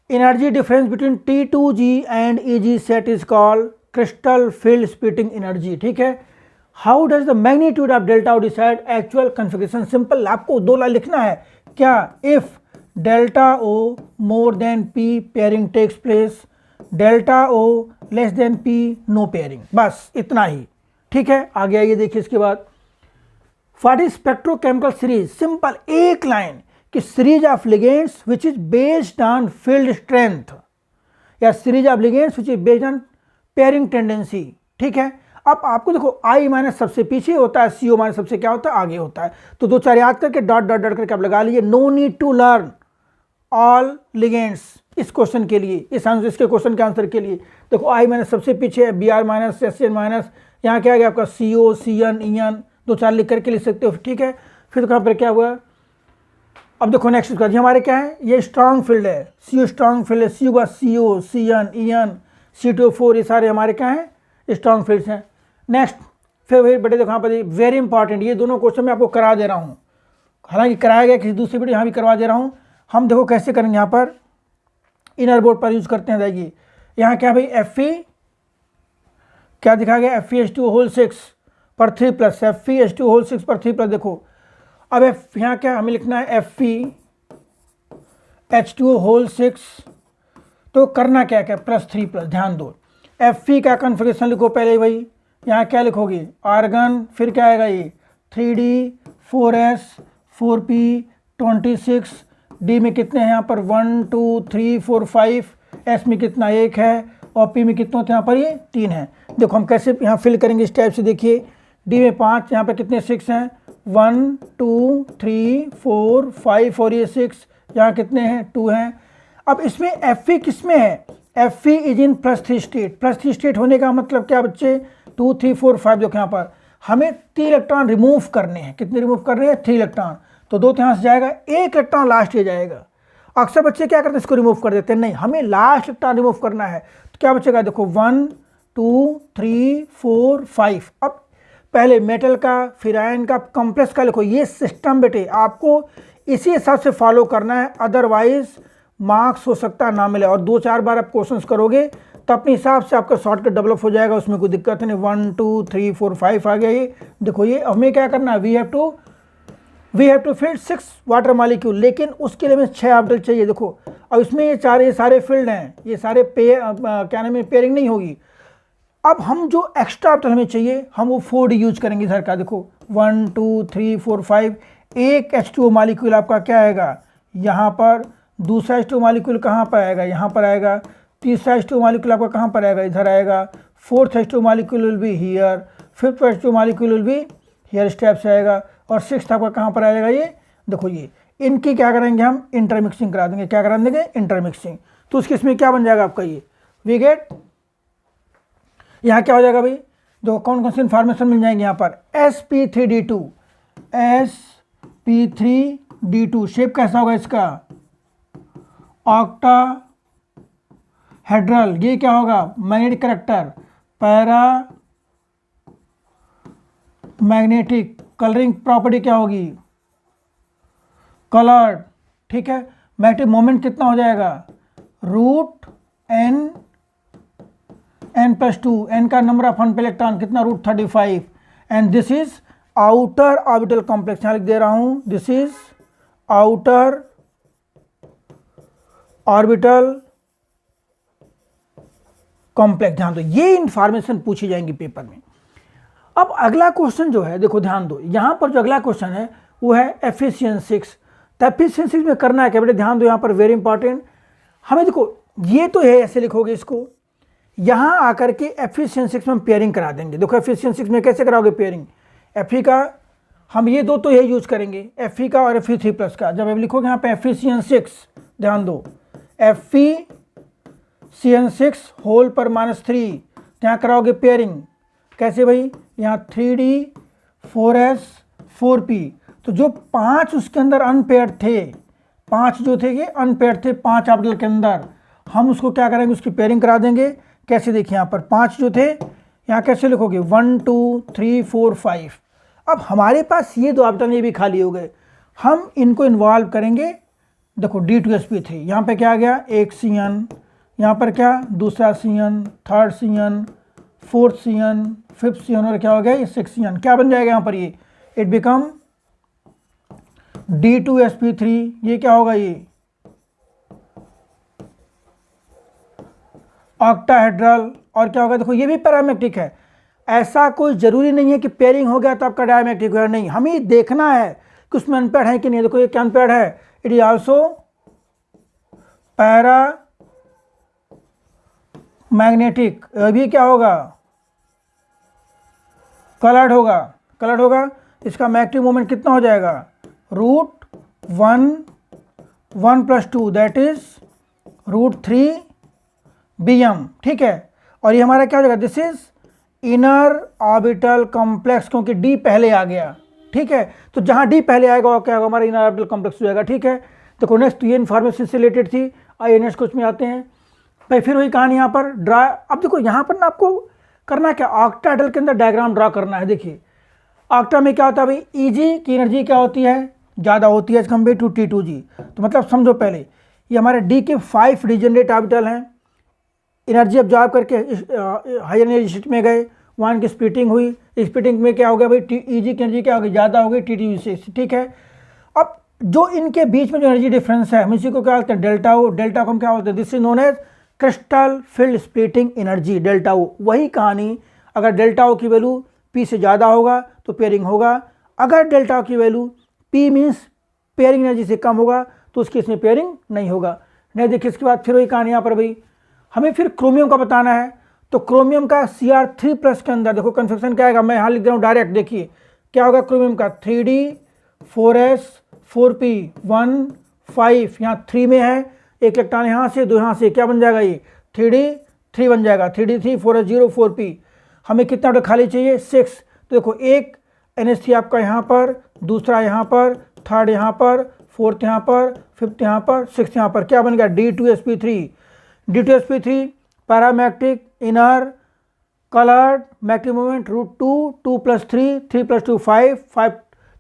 Energy difference between T2G and EG set is called crystal field splitting energy. ठीक है. How does the magnitude of delta O decide actual configuration? Simple. आपको दो लाइन लिखना है. क्या? If delta O more than P pairing takes place, delta O less than P no pairing. बस इतना ही. ठीक है. आगे आइए देखिए इसके बाद. What is spectrochemical series? Simple. एक लाइन कि series of ligands which is based on field strength या series of ligands which is based on pairing tendency. ठीक है. अब आपको देखो I माइनस सबसे पीछे होता है, CO माइनस सबसे क्या होता है, आगे होता है. तो दो चार याद करके डॉट डॉट डॉट करके आप लगा लीजिए. No need to learn all ligands इस क्वेश्चन के लिए, इसके क्वेश्चन के आंसर के लिए. देखो I माइनस सबसे पीछे है, Br माइनस, SN माइनस, यहाँ क्या आ गया आपका CO, CN, EN, दो चार लिख करके लिख सकते हो. ठीक है. फिर कहाँ पर क्या हुआ. अब देखो नेक्स्ट उसका हमारे क्या है, ये स्ट्रांग फील्ड है, CO स्ट्रांग फील्ड है, CO बस CO, CN, EN, C2O4 ये सारे हमारे क्या हैं, स्ट्रांग फील्ड्स हैं. नेक्स्ट फिर वही बेटे देखो यहाँ पर वेरी इंपॉर्टेंट, ये दोनों क्वेश्चन मैं आपको करा दे रहा हूँ, हालांकि कराया गया किसी दूसरी वीडियो, यहाँ भी करवा दे रहा हूँ. हम देखो कैसे करेंगे, यहाँ पर इनर बोर्ड पर यूज करते हैं. देखिए यहाँ क्या भाई Fe क्या दिखा गया, FeH2O6 पर 3+, FeH2O6 पर 3+. देखो अब यहाँ क्या हमें लिखना है, FeH2O6. तो करना क्या क्या, +3+. ध्यान दो Fe का कन्फिगरेशन लिखो पहले भाई. यहाँ क्या लिखोगे, आर्गन, फिर क्या आएगा ये 3D 4S 4P 26, D में कितने हैं यहाँ पर 1 2 3 4 5, S में कितना 1 है, और P में कितने होते हैं यहाँ पर, ये 3 है. देखो हम कैसे यहाँ फिल करेंगे इस टाइप से. देखिए D में 5, यहाँ पर कितने 6 हैं, 1 2 3 4 5 और ये 6, यहाँ कितने हैं 2 हैं. अब इसमें Fe किस में है, Fe is in +3 state. +3 state होने का मतलब क्या बच्चे, 2 3 4 5. देखो यहाँ पर हमें 3 इलेक्ट्रॉन रिमूव करने हैं. कितने रिमूव करने हैं, 3 इलेक्ट्रॉन. तो 2 तो यहाँ से जाएगा, 1 इलेक्ट्रॉन लास्ट ये जाएगा. अक्सर बच्चे क्या करते हैं, इसको रिमूव कर देते हैं. नहीं, हमें लास्ट इलेक्ट्रॉन रिमूव करना है. तो क्या बचेगा, देखो 1 2 3 4 5. अब पहले मेटल का, फिर आयन का, कॉम्प्लेक्स का लिखो. ये सिस्टम बेटे आपको इसी हिसाब से फॉलो करना है, अदरवाइज मार्क्स हो सकता है ना मिले. और 2-4 बार आप क्वेश्चंस करोगे तो अपने हिसाब से आपका शॉर्टकट डेवलप हो जाएगा, उसमें कोई दिक्कत नहीं. 1 2 3 4 5 आ गया. ये देखो, ये हमें क्या करना है, we have to fill 6 water molecule, लेकिन उसके लिए हमें 6 ऑर्बिटल चाहिए. देखो अब इसमें ये सारे फील्ड हैं, ये सारे क्या नाम है, पेयरिंग नहीं होगी. अब हम जो एक्स्ट्रा ऑर्बिटल हमें चाहिए, हम वो 4D यूज करेंगे इधर का. देखो 1 2 3 4 5, एक H2O मॉलिक्यूल आपका क्या आएगा यहाँ पर, दूसरा H2O मॉलिक्यूल कहाँ पर आएगा, यहाँ पर आएगा, तीसरा H2O मॉलिक्यूल आपका कहाँ पर आएगा, इधर आएगा, fourth H2O molecule will be here, fifth H2O molecule will be here step से आएगा, और सिक्स्थ आपका कहाँ पर आएगा, ये देखो. ये इनकी क्या करेंगे, हम इंटरमिक्सिंग करा देंगे. क्या करा देंगे, इंटरमिक्सिंग. तो उसके इसमें क्या बन जाएगा आपका, ये वी गेट. यहाँ क्या हो जाएगा भाई, जो कौन कौन सी इन्फॉर्मेशन मिल जाएंगे यहाँ पर, sp3d2, sp3d2. शेप कैसा होगा इसका, ऑक्टा हेड्रल. ये क्या होगा, magnetic character, para magnetic. Colouring property क्या होगी, कलर्ड. ठीक है. मैग्नेटिक मोमेंट कितना हो जाएगा, √n +2. n का नंबर ऑफ अनपेयर्ड इलेक्ट्रॉन कितना, √35. And this is outer orbital complex. यहाँ लिख दे रहा हूं, this is outer orbital complex. ध्यान दो, ये इंफॉर्मेशन पूछी जाएंगी पेपर में. अब अगला क्वेश्चन जो है, देखो ध्यान दो, यहां पर जो अगला क्वेश्चन है वो है एफिशिएंसी 6. तो एफिशिएंसी 6 में करना है क्या बेटे, ध्यान दो, यहां पर वेरी इंपॉर्टेंट. हमें देखो ये तो है, ऐसे लिखोगे इसको, यहां आकर के एफिशिएंसी 6 में हम पेयरिंग करा देंगे. देखो एफिशिएंसी 6 में कैसे कराओगे पेयरिंग, Fe का हम ये दो तो ये यूज करेंगे, Fe का और Fe3+ का. जब आप लिखोगे यहाँ पे एफिशिएंसी 6, ध्यान दो, FeCN6 होल पर -3, यहाँ कराओगे पेयरिंग. कैसे भाई, यहाँ 3D 4S 4P. तो जो 5 उसके अंदर अनपेयर्ड थे, 5 जो थे ये अनपेयर्ड थे, 5 ऑर्बिटल के अंदर, हम उसको क्या करेंगे, उसकी पेयरिंग करा देंगे. कैसे, देखिए यहाँ पर 5 जो थे, यहाँ कैसे लिखोगे, 1 2 3 4 5. अब हमारे पास ये 2 ऑर्बिटल ये भी खाली हो गए, हम इनको इन्वॉल्व करेंगे देखो D2sp3, यहाँ पे क्या आ गया, एक CN, यहाँ पर क्या दूसरा CN, third CN, fourth CN, fifth CN, और क्या हो गया ये 6 CN, क्या बन जाएगा यहाँ पर ये, इट बिकम D2sp3, ये क्या होगा ये ऑक्टाहेड्रल, और क्या होगा देखो ये भी पैरामेट्रिक है। ऐसा कोई ज़रूरी नहीं है कि पेयरिंग हो गया तो आपका डायमेट्रिक होगा, नहीं, हमें देखना है कि उसमें अनपेड है कि नहीं। देखो ये क्या अनपेड है, it is also para magnetic, अभी क्या होगा कलर्ड होगा, कलर्ड होगा। इसका मैग्नेटिक मोमेंट कितना हो जाएगा, √1 1 + 2 दैट इज √3 Bm, ठीक है। और ये हमारा क्या हो जाएगा, this is inner orbital complex, क्योंकि D पहले आ गया, ठीक है। तो जहाँ D पहले आएगा वो क्या होगा, हमारा इनर ऑर्बिटल कॉम्प्लेक्स हो जाएगा, ठीक है। देखो नेक्स्ट, ये इन्फॉर्मेशन से रिलेटेड थी। आइए नेक्स्ट क्वेश्चन में आते हैं भाई, फिर वही कहानी यहाँ पर ड्रा। अब देखो यहाँ पर ना आपको करना क्या, ऑक्टाहेड्रल के अंदर डायग्राम ड्रा करना है। देखिए ऑक्टा में क्या होता है भाई, Eg की एनर्जी क्या होती है, ज़्यादा होती है एज कम्पेयर टू T2g। तो मतलब समझो पहले, ये हमारे D के 5 डिजेनरेट ऑर्बिटल हैं, एनर्जी अब्जॉर्ब करके हाई एनर्जी स्टेट में गए, वहाँ की स्प्लिटिंग हुई, स्प्लिटिंग में क्या हो गया भाई, Eg की एनर्जी क्या हो गई, ज़्यादा हो गई T2g से, ठीक है। अब जो इनके बीच में जो एनर्जी डिफरेंस है हम इसी को क्या बोलते हैं, डेल्टा ओ। डेल्टा को हम क्या बोलते हैं, this is known as crystal field splitting energy, delta O. वही कहानी, अगर डेल्टा ओ की वैल्यू P से ज़्यादा होगा तो पेयरिंग होगा, अगर डेल्टा ओ की value P means pairing energy से कम होगा तो उसके इसमें पेयरिंग नहीं होगा। नहीं देखिए इसके बाद फिर वही कहानी यहाँ पर भाई, हमें फिर क्रोमियम का बताना है। तो क्रोमियम का Cr3+ के अंदर देखो कन्फिग्रेशन क्या आएगा, मैं यहाँ लिख रहा हूँ डायरेक्ट, देखिए क्या होगा क्रोमियम का 3D 4s 4p 1 5, यहाँ 3 में है, एक इलेक्ट्रॉन यहाँ से, 2 यहाँ से, क्या बन जाएगा ये 3D 3 बन जाएगा, 3D 3 4s 0 4p। हमें कितना ऑर्डर खाली चाहिए 6। तो देखो एक NH3 आपका यहाँ पर, दूसरा यहाँ पर, थर्ड यहाँ पर, फोर्थ यहाँ पर, फिफ्थ यहाँ पर, सिक्स यहाँ पर, क्या बन गया D2sp3। D2sp3 paramagnetic, inner, coloured, magnetic moment √2 2 + 3 3 + 2 5 5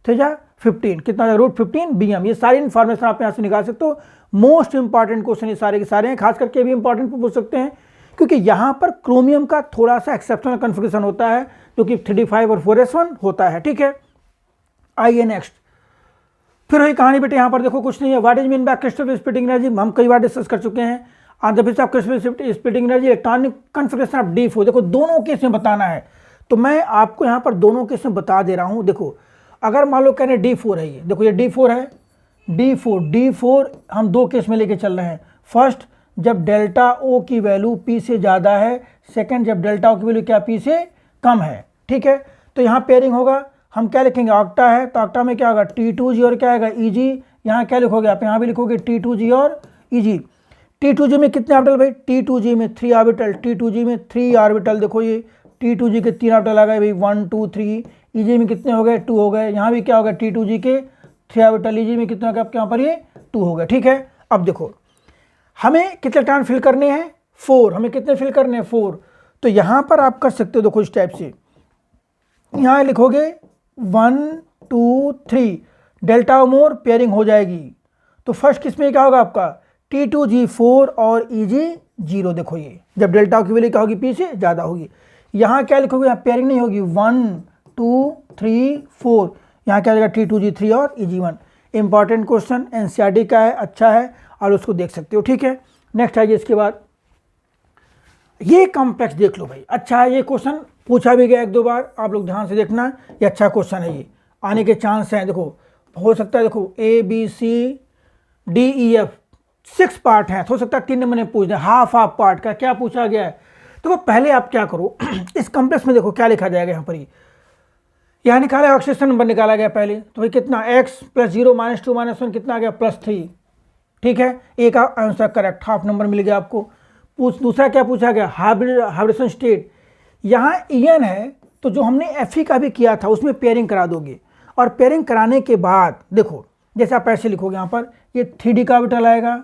3 15, कितना √15 Bm। ये सारी इन्फॉर्मेशन आप यहाँ से निकाल सकते हो। मोस्ट इंपॉर्टेंट क्वेश्चन ये सारे के सारे हैं, खास करके भी इंपॉर्टेंट पूछ सकते हैं, क्योंकि यहाँ पर क्रोमियम का थोड़ा सा एक्सेप्शनल कन्फिग्रेशन होता है जो कि 3d5 और 4s1 होता है, ठीक है। आइए नेक्स्ट, फिर वही कहानी बेटे, यहाँ पर देखो कुछ नहीं है, what is mean bye crystal splitting energy, हम कई बार डिस्कस कर चुके हैं। On the basis of crystal splitting energy electronic configuration of D4, देखो दोनों केस में बताना है, तो मैं आपको यहाँ पर दोनों केस में बता दे रहा हूँ। देखो अगर मान लो कह रहे D4 है, ये देखो ये D4 है, D4 हम दो केस में लेके चल रहे हैं। फर्स्ट जब डेल्टा O की वैल्यू P से ज़्यादा है, सेकंड जब डेल्टा O की वैल्यू क्या P से कम है, ठीक है। तो यहाँ पेयरिंग होगा, हम क्या लिखेंगे, ऑक्टा है तो ऑक्टा में क्या होगा T2g और क्या आएगा Eg। यहाँ क्या लिखोगे आप, यहाँ भी लिखोगे T2g और Eg। T2g में कितने ऑर्बिटल भाई, T2g में 3 ऑर्बिटल, T2g में 3 ऑर्बिटल, देखो ये T2g के 3 ऑर्बिटल आ गए भाई 1 2 3। Eg में कितने हो गए 2 हो गए, यहाँ भी क्या होगा T2g के 3 ऑर्बिटल, Eg में कितने हो गए आपके यहाँ पर ये 2 हो गए, ठीक है। अब देखो हमें कितने इलेक्ट्रॉन फिल करने हैं 4, हमें कितने फिल करने हैं 4। तो यहाँ पर आप कर सकते हो, देखो इस टाइप से, यहाँ लिखोगे 1 2 3, डेल्टा मोर पेयरिंग हो जाएगी। तो फर्स्ट किसमें क्या होगा आपका T2g 4 और Eg 0, देखो ये जब डेल्टा की वैल्यू क्या होगी P से ज़्यादा होगी। यहाँ क्या लिखोगे, यहाँ पेयरिंग नहीं होगी 1 2 3 4, यहाँ क्या जाएगा T2g 3 और Eg 1। इंपॉर्टेंट क्वेश्चन NCERT का है, अच्छा है और उसको देख सकते हो, ठीक है। नेक्स्ट आइए, इसके बाद ये कॉम्प्लेक्स देख लो भाई, अच्छा है, ये क्वेश्चन पूछा भी गया 1-2 बार, आप लोग ध्यान से देखना, ये अच्छा क्वेश्चन है, ये आने के चांस हैं। देखो हो सकता है, देखो ABCDEF 6 पार्ट हैं, हो सकता है 3 नंबर में पूछ दें, हाफ पार्ट का क्या पूछा गया है। तो पहले आप क्या करो इस कॉम्प्लेक्स में देखो क्या लिखा जाएगा, यहाँ पर ही यहाँ निकाला ऑक्सीजन नंबर निकाला गया पहले, तो भाई कितना x + 0 - 2 - 1 कितना आ गया +3, ठीक है। एक आंसर करेक्ट, हाफ नंबर मिल गया आपको। दूसरा क्या पूछा गया, हाइब्रिडेशन स्टेट, यहाँ EN है तो जो हमने Fe का भी किया था उसमें पेयरिंग करा दोगे, और पेयरिंग कराने के बाद देखो जैसे आप ऐसे लिखोगे, यहाँ पर ये 3D का ऑर्बिटल आएगा।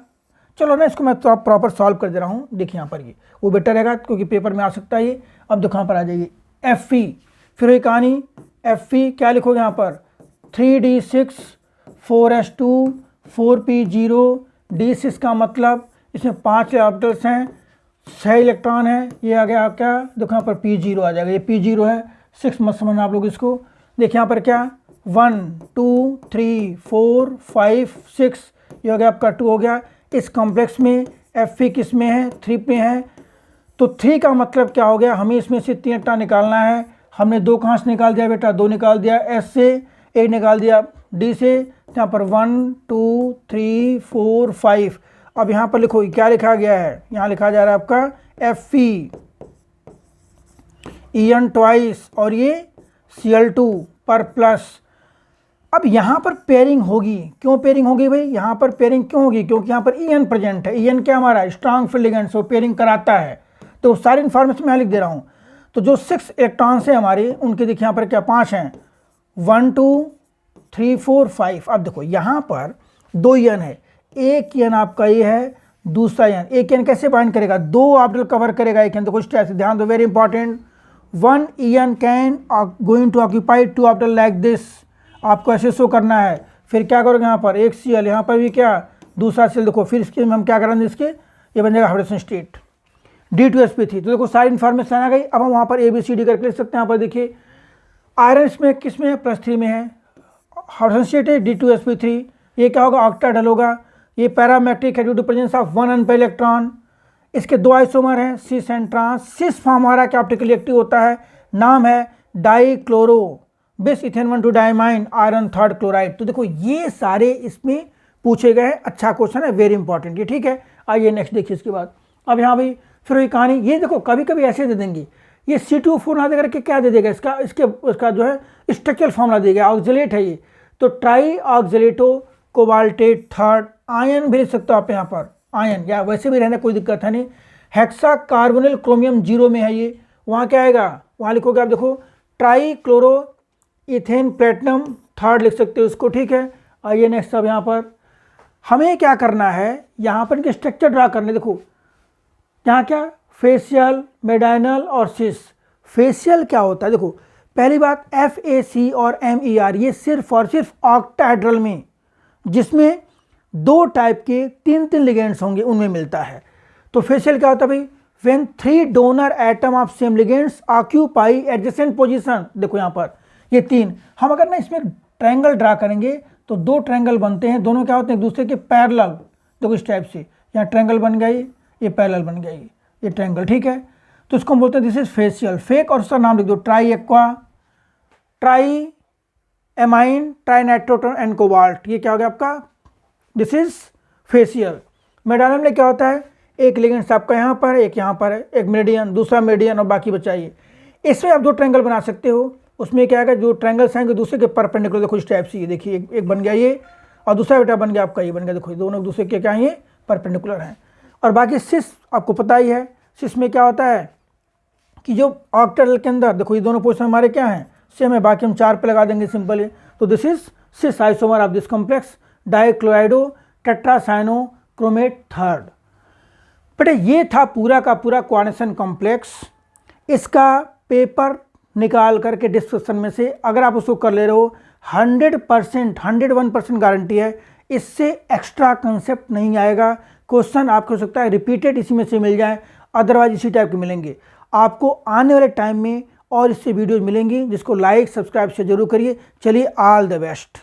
चलो ना इसको मैं तो प्रॉपर सॉल्व कर दे रहा हूँ, देखिए यहाँ पर ये वो बेटर रहेगा क्योंकि पेपर में आ सकता है ये। अब देखो यहाँ पर आ जाइए Fe, फिर वही कहानी Fe क्या लिखोगे यहाँ पर 3d6 4s2 4p0d6 का मतलब इसमें 5 ऑर्बिटल्स हैं, 6 इलेक्ट्रॉन हैं। ये आ गया क्या, देखो यहाँ पर p0 आ जाएगा, ये p0 है, 6 मत समझना आप लोग इसको। देखिए यहाँ पर क्या 1 2 3 4 5 6, ये हो गया आपका 2 हो गया। इस कॉम्प्लेक्स में Fe किस में है, 3 में है। तो 3 का मतलब क्या हो गया, हमें इसमें से 3 इलेक्ट्रॉन निकालना है। हमने 2 कहाँ से निकाल दिया बेटा, 2 निकाल दिया S से, 1 निकाल दिया D से। यहाँ पर 1 2 3 4 5। अब यहाँ पर लिखो क्या लिखा गया है, यहाँ लिखा जा रहा है आपका Fe En ट्वाइस और ये Cl2 पर प्लस। अब यहाँ पर पेयरिंग होगी, क्यों पेयरिंग होगी भाई, यहाँ पर पेयरिंग क्यों होगी, क्योंकि यहाँ पर En प्रेजेंट है। En क्या हमारा स्ट्रांग फील्ड लिगेंड, वो पेयरिंग कराता है। तो सारी इन्फॉर्मेशन मैं लिख दे रहा हूँ। तो जो 6 इलेक्ट्रॉन्स हैं हमारे, उनके देखिए यहाँ पर क्या 5 हैं, 1 2 3 4 5। अब देखो यहाँ पर 2 En है, एक En आपका ये है, दूसरा En। एक En कैसे बाइंड करेगा, 2 ऑर्बिटल कवर करेगा एक En। तो कुछ टाइप से ध्यान दो, very important. 1 En can going to occupy 2 orbital like this, आपको ऐसे शो करना है। फिर क्या करोगे यहाँ पर एक Cl, यहाँ पर भी क्या दूसरा Cl। देखो फिर इसके हम क्या करेंगे, इसके ये बन जाएगा हाइड्रोजन स्टेट D2sp3। तो देखो सारी इन्फॉर्मेशन आ गई। अब हम वहाँ पर ABCD करके लिख सकते हैं। यहाँ पर देखिए आयरन इसमें किस में है, +3 में है, हाइड्रोजन स्टेट है D2sp3। ये क्या होगा, ऑक्टाहेड्रल होगा। ये पैरामेट्रिक है due to presence of 1 unpaired electron. इसके 2 आइसोमर हैं, cis and trans. Cis form हमारा क्या ऑप्टिकली एक्टिव होता है, नाम है डाइक्लोरो बिस इथेन 1 2 डाइमाइन आयरन 3 क्लोराइड। तो देखो ये सारे इसमें पूछे गए हैं, अच्छा क्वेश्चन है, वेरी इंपॉर्टेंट ये, ठीक है। आइए नेक्स्ट देखिए इसके बाद। अब यहाँ भाई फिर वही कहानी, ये देखो कभी कभी ऐसे दे देंगे, ये C2O4 ना दे करके क्या दे देगा, इसका जो है स्ट्रक्चरल फॉर्मूला देगा, ऑक्जेलेट है ये। तो ट्राई ऑक्जेलेटो कोबाल्टेट 3 आयन भी लिख सकते हो आप यहाँ पर, आयन, या वैसे भी रहने कोई दिक्कत है नहीं। हेक्सा कार्बोनिल क्रोमियम 0 में है ये, वहाँ क्या आएगा, वहाँ लिखोगे आप देखो ट्राई क्लोरो इथेन प्लेटिनम 3 लिख सकते हो इसको, ठीक है। आइए नेक्स्ट। अब यहाँ पर हमें क्या करना है, यहाँ पर इनके स्ट्रक्चर ड्रा करने। देखो यहाँ क्या फेशियल, मेडाइनल और सिस। फेशियल क्या होता है, देखो पहली बात FAC और MER, ये सिर्फ और सिर्फ ऑक्टाहेड्रल में, जिसमें 2 टाइप के 3 लिगेंड्स होंगे, उनमें मिलता है। तो फेशियल क्या होता है भाई, when 3 donor atom of same ligands occupy adjacent position. देखो यहाँ पर ये 3, हम अगर ना इसमें ट्रायंगल ड्रा करेंगे तो 2 ट्रायंगल बनते हैं, दोनों क्या होते हैं एक दूसरे के पैरेलल। देखो इस टाइप से यहाँ ट्रायंगल बन गया, ये पैरेलल बन गया, ये ट्रायंगल, ठीक है। तो इसको हम बोलते हैं दिस इज फेशियल। फेक और उसका नाम लिख दो, triaqua, triammine, trinitrito and cobalt. ये क्या हो गया आपका, दिस इज फेशियल। मेडाइनल में क्या होता है, एक लिगेंड्स आपका यहाँ पर, एक यहाँ पर है, एक मेरिडियन, दूसरा मेरिडियन और बाकी बचाइए। इसमें आप 2 ट्रायंगल बना सकते हो। उसमें क्या है, जो ट्रायंगल्स हैं दूसरे के परपेंडिकुलर। देखो इस टाइप से, ये देखिए एक बन गया ये, और दूसरा बेटा बन गया आपका ये बन गया। देखो दोनों दूसरे के क्या है, ये परपेंडिकुलर हैं। और बाकी सिस आपको पता ही है, सिस में क्या होता है कि जो ऑक्टाहेड्रल के अंदर, देखो ये दोनों पोजीशन हमारे क्या हैं, सेम है, बाकी हम 4 पे लगा देंगे सिंपल है। तो this is cis isomer of this complex dichlorido tetracyano chromate 3। बेटा ये था पूरा का पूरा कोऑर्डिनेशन कॉम्प्लेक्स। इसका पेपर निकाल करके डिस्कशन में से अगर आप उसको कर ले रहे हो, 100% 101% गारंटी है, इससे एक्स्ट्रा कंसेप्ट नहीं आएगा। क्वेश्चन आपको हो सकता है रिपीटेड इसी में से मिल जाए, अदरवाइज इसी टाइप के मिलेंगे आपको आने वाले टाइम में, और इससे वीडियोज मिलेंगी, जिसको लाइक सब्सक्राइब से जरूर करिए। चलिए, ऑल द बेस्ट।